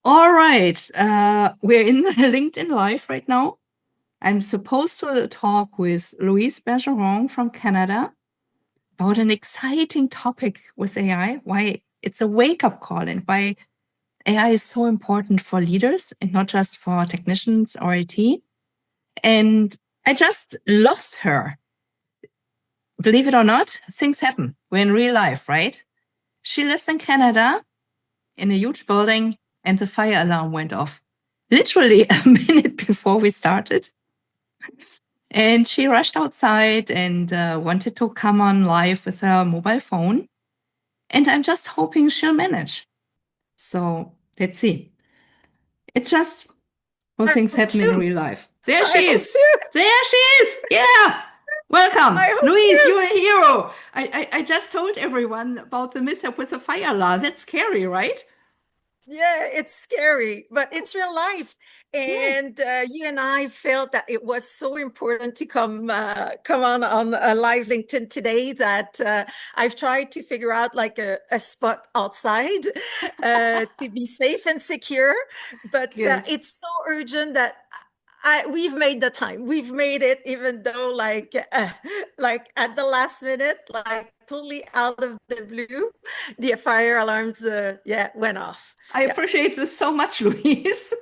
All right. We're in the LinkedIn Live right now. I'm supposed to talk with Louise Bergeron from Canada about an exciting topic with AI, why it's a wake-up call and why AI is so important for leaders and not just for technicians or IT. And I just lost her. Believe it or not, things happen. We're in real life, right? She lives in Canada in a huge building and the fire alarm went off literally a minute before we started. And she rushed outside and wanted to come on live with her mobile phone. And I'm just hoping she'll manage. So let's see. It's just how things happen in real life. There she is. There she is. Yeah. Welcome. Louise, you're a hero. I just told everyone about the mishap with the fire alarm. That's scary, right? Yeah, it's scary, but it's real life. And you and I felt that it was so important to come on a live LinkedIn today that I've tried to figure out like a spot outside to be safe and secure. But it's so urgent that we've made the time. We've made it, even though like at the last minute, like totally out of the blue, the fire alarms went off. I appreciate this so much, Louise.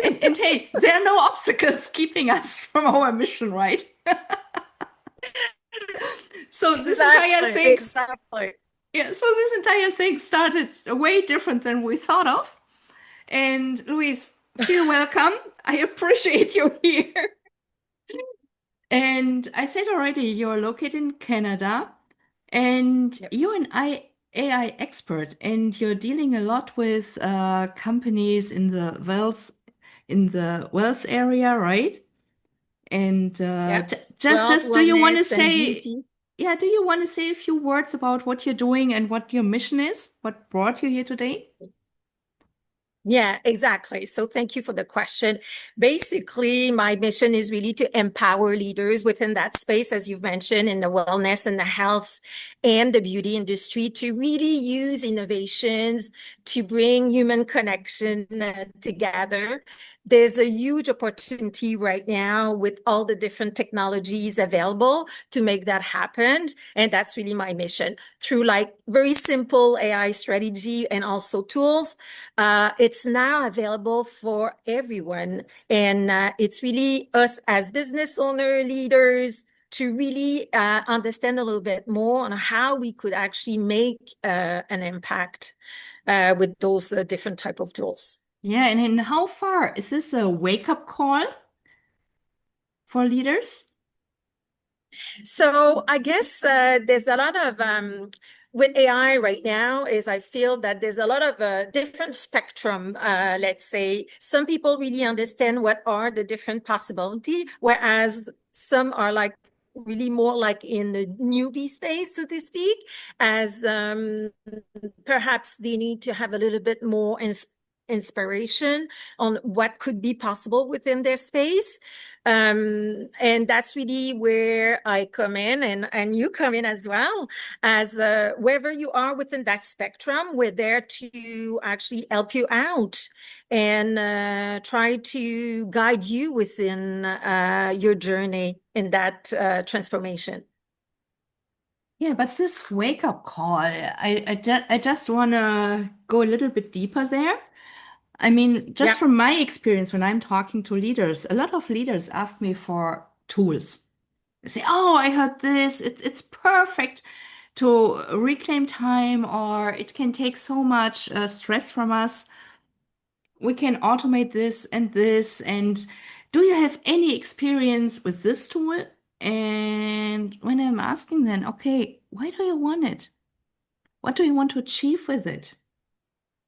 and hey, there are no obstacles keeping us from our mission, right? So this entire thing, so this entire thing started way different than we thought of. And Louise, feel welcome. I appreciate you here. And I said already, you're located in Canada, and you're an AI expert, and you're dealing a lot with companies in the wealth area, right? And just do you want to say, do you want to say a few words about what you're doing and what your mission is? What brought you here today? Yeah, exactly. So thank you for the question. Basically, my mission is really to empower leaders within that space, as you've mentioned, in the wellness and the health and the beauty industry to really use innovations to bring human connection together. There's a huge opportunity right now with all the different technologies available to make that happen. And that's really my mission through like very simple AI strategy and also tools. It's now available for everyone. And it's really us as business owner leaders to really understand a little bit more on how we could actually make an impact with those different type of tools. Yeah, and in how far is this a wake-up call for leaders? So I guess there's a lot of with AI right now is I feel that there's a lot of different spectrum. Let's say some people really understand what are the different possibility, whereas some are like really more like in the newbie space, so to speak, as perhaps they need to have a little bit more inspiration on what could be possible within their space. And that's really where I come in and you come in as well, as wherever you are within that spectrum, we're there to actually help you out and try to guide you within your journey in that transformation. Yeah, but this wake-up call, I just want to go a little bit deeper there. I mean, just from my experience, when I'm talking to leaders, a lot of leaders ask me for tools. They say, "Oh, I heard this. It's perfect to reclaim time, or it can take so much stress from us. We can automate this and this. And do you have any experience with this tool?" And when I'm asking them, okay, why do you want it? What do you want to achieve with it?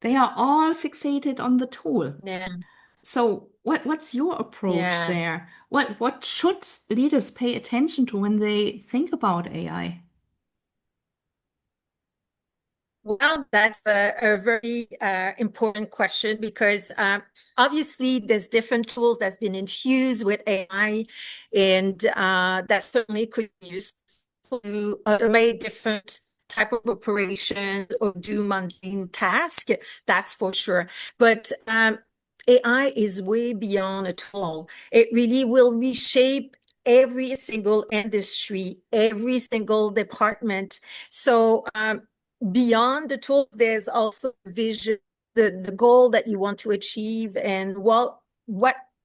They are all fixated on the tool. Yeah. So what's your approach there? What should leaders pay attention to when they think about AI? Well, that's a very important question because obviously there's different tools that's been infused with AI, and that certainly could be used to automate different type of operation or do mundane task, that's for sure. But AI is way beyond a tool. It really will reshape every single industry, every single department. So beyond the tool, there's also vision, the goal that you want to achieve, and what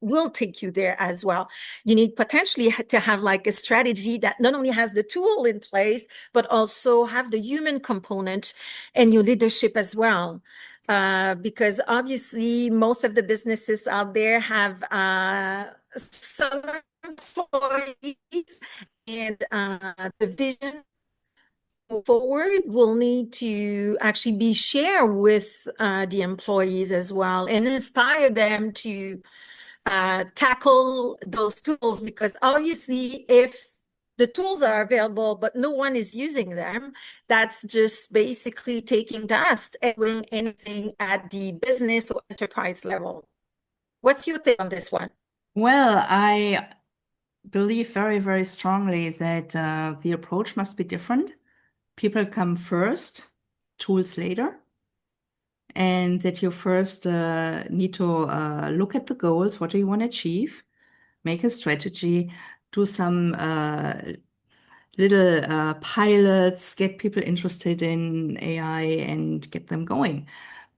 will take you there as well. You need potentially to have like a strategy that not only has the tool in place, but also have the human component and your leadership as well. Because obviously most of the businesses out there have some employees, and the vision forward will need to actually be shared with the employees as well and inspire them to tackle those tools, because obviously if the tools are available but no one is using them, that's just basically taking dust and doing anything at the business or enterprise level. What's your take on this one? Well, I believe very, very strongly that the approach must be different. People come first, tools later, and that you first need to look at the goals. What do you want to achieve? Make a strategy, do some little pilots, get people interested in AI and get them going.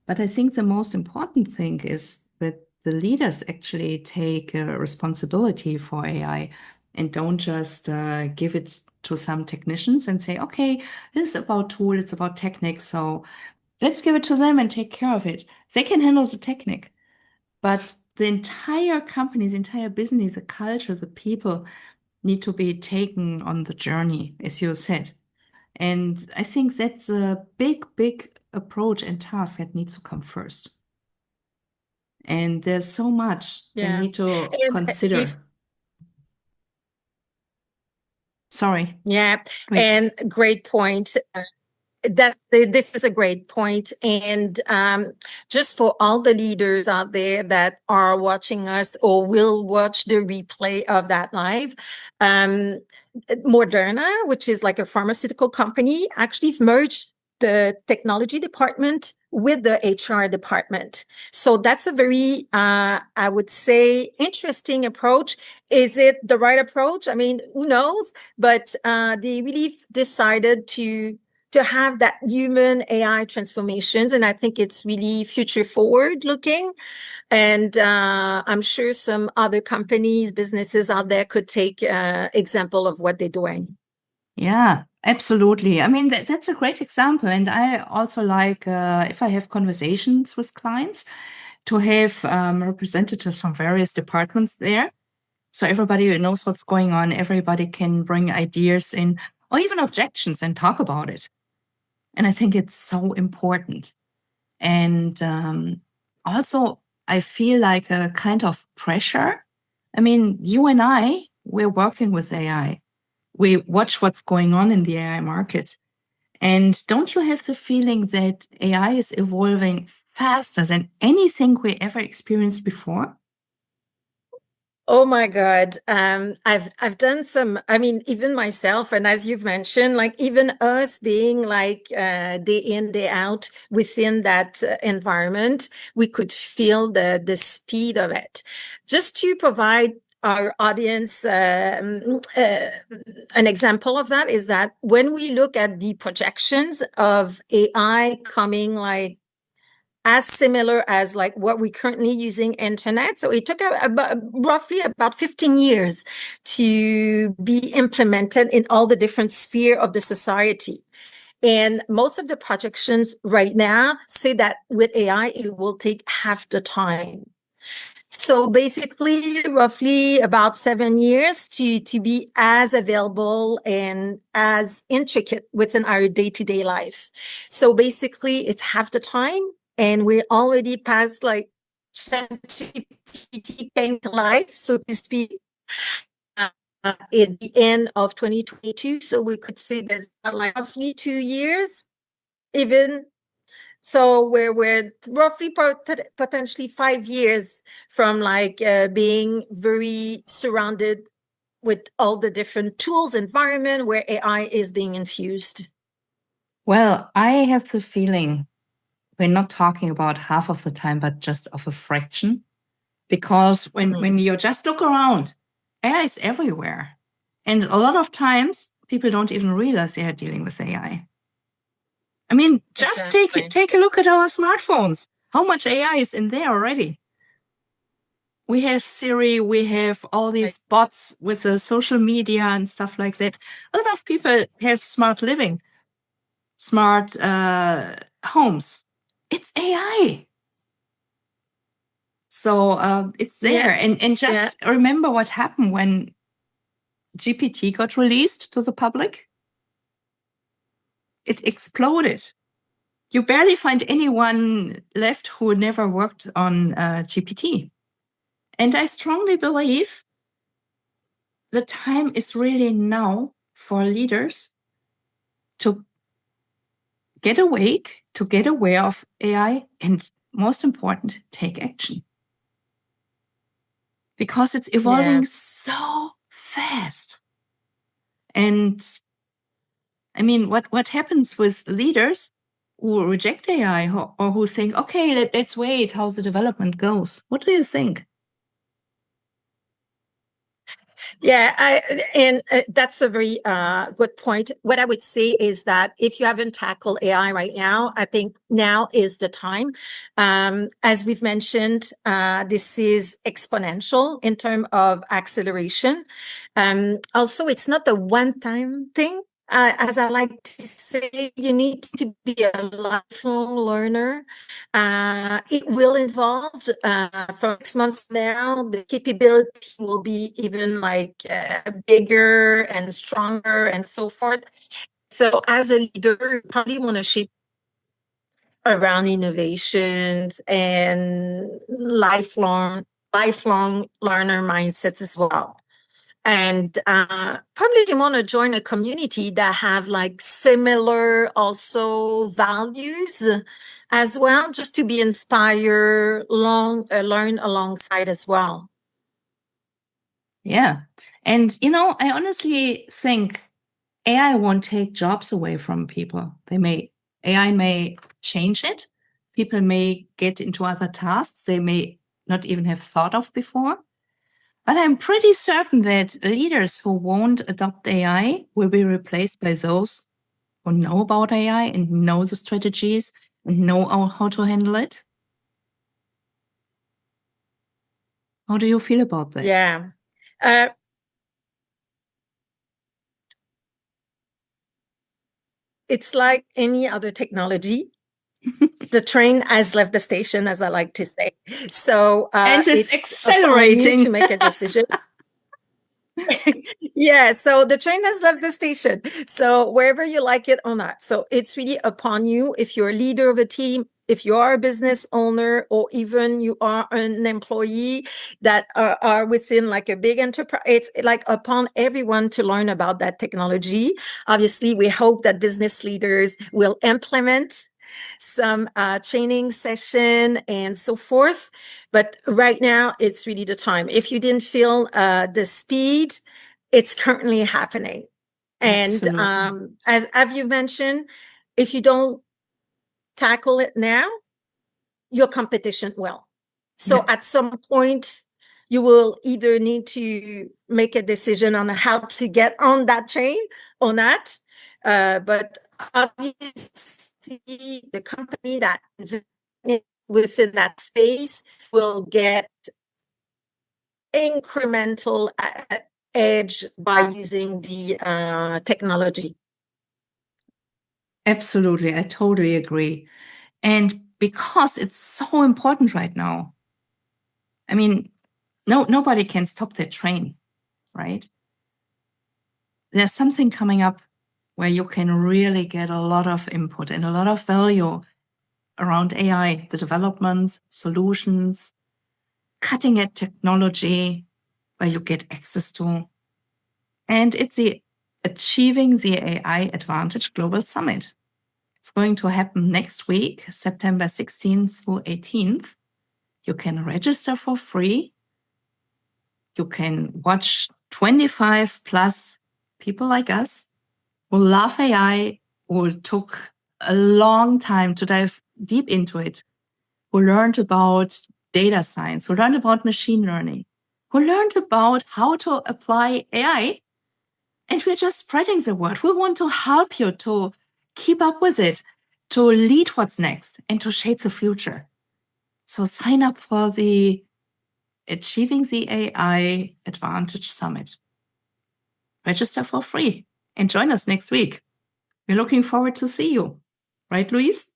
But I think the most important thing is that the leaders actually take responsibility for AI and don't just give it to some technicians and say, okay, this is about tool, it's about techniques, so let's give it to them and take care of it. They can handle the technique. But the entire company, the entire business, the culture, the people need to be taken on the journey, as you said. And I think that's a big, big approach and task that needs to come first. And there's so much they Yeah. need to And if consider. Sorry, yeah, please. and great point. That this is a great point. And just for all the leaders out there that are watching us or will watch the replay of that live, um, Moderna, which is like a pharmaceutical company, actually merged the technology department with the HR department. So that's a very, I would say, interesting approach. Is it the right approach? I mean, who knows? But they really decided to have that human AI transformations. And I think it's really future forward looking. And I'm sure some other companies, businesses out there could take example of what they're doing. Yeah, absolutely. I mean, that's a great example. And I also like, if I have conversations with clients, to have representatives from various departments there. So everybody knows what's going on. Everybody can bring ideas in or even objections and talk about it. And I think it's so important. And also, I feel like a kind of pressure. I mean, you and I, we're working with AI. We watch what's going on in the AI market. And don't you have the feeling that AI is evolving faster than anything we ever experienced before? Oh my God. I've done some, I mean, even myself, and as you've mentioned, like even us being like day in, day out within that environment, we could feel the speed of it. Just to provide our audience an example of that is that when we look at the projections of AI coming like as similar as like what we're currently using internet. So it took about roughly about 15 years to be implemented in all the different sphere of the society. And most of the projections right now say that with AI, it will take half the time. So basically, roughly about 7 years to be as available and as intricate within our day-to-day life. So basically, it's half the time, and we already passed like ChatGPT came to life, so to speak, at the end of 2022. So we could say there's like roughly 2 years, even so we're roughly potentially 5 years from like being very surrounded with all the different tools environment where AI is being infused. Well, I have the feeling we're not talking about half of the time, but just of a fraction. Because when you just look around, AI is everywhere. And a lot of times people don't even realize they are dealing with AI. I mean, just take a look at our smartphones. How much AI is in there already? We have Siri, we have all these bots with the social media and stuff like that. A lot of people have smart living, smart homes. It's AI. So it's there. And just remember what happened when GPT got released to the public. It exploded. You barely find anyone left who never worked on GPT. And I strongly believe the time is really now for leaders to get awake, to get aware of AI, and most important, take action. Because it's evolving so fast. And I mean, what happens with leaders who reject AI or who think, okay, let's wait how the development goes? What do you think? Yeah, that's a very good point. What I would say is that if you haven't tackled AI right now, I think now is the time. As we've mentioned, this is exponential in terms of acceleration. Also, it's not a one-time thing. As I like to say, you need to be a lifelong learner. It will evolve from 6 months from now. The capability will be even bigger and stronger and so forth. So as a leader, you probably want to shape around innovations and lifelong learner mindsets as well. And probably you want to join a community that have similar also values as well, just to be inspired, learn alongside as well. Yeah. And, I honestly think AI won't take jobs away from people. AI may change it. People may get into other tasks they may not even have thought of before. But I'm pretty certain that leaders who won't adopt AI will be replaced by those who know about AI and know the strategies and know how to handle it. How do you feel about that? Yeah. It's like any other technology. The train has left the station, as I like to say. So and it's accelerating. Upon you to make a decision. Yeah, so the train has left the station. So wherever you like it or not. So it's really upon you. If you're a leader of a team, if you are a business owner, or even you are an employee that are within a big enterprise, it's upon everyone to learn about that technology. Obviously, we hope that business leaders will implement some training session and so forth. But right now, it's really the time. If you didn't feel the speed, it's currently happening. And as you mentioned, if you don't tackle it now, your competition will. So at some point, you will either need to make a decision on how to get on that train or not. But obviously, the company that within that space will get incremental edge by using the technology. Absolutely. I totally agree. And because it's so important right now, I mean, nobody can stop that train, right? There's something coming up where you can really get a lot of input and a lot of value around AI, the developments, solutions, cutting edge technology where you get access to. And it's the Achieving the AI Advantage Global Summit. It's going to happen next week, September 16th through 18th. You can register for free. You can watch 25 plus people like us who love AI, who took a long time to dive deep into it, who learned about data science, who learned about machine learning, who learned about how to apply AI. And we're just spreading the word. We want to help you to keep up with it, to lead what's next, and to shape the future. So sign up for the Achieving the AI Advantage Summit. Register for free and join us next week. We're looking forward to see you. Right, Louise?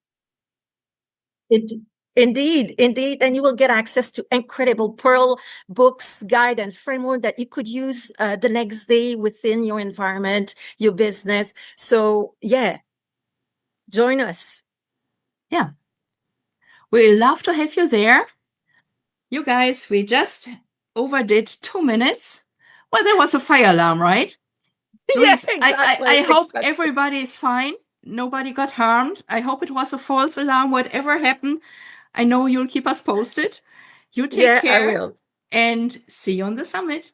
Indeed. And you will get access to incredible Pearl books, guide, and framework that you could use the next day within your environment, your business. So yeah, join us. Yeah. We'd love to have you there. You guys, we just overdid 2 minutes. Well, there was a fire alarm, right? Louise, Yeah, exactly. I hope everybody is fine. Nobody got harmed. I hope it was a false alarm. Whatever happened, I know you'll keep us posted. You take care. I will. And see you on the summit.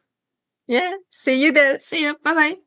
Yeah, see you there. See you. Bye-bye.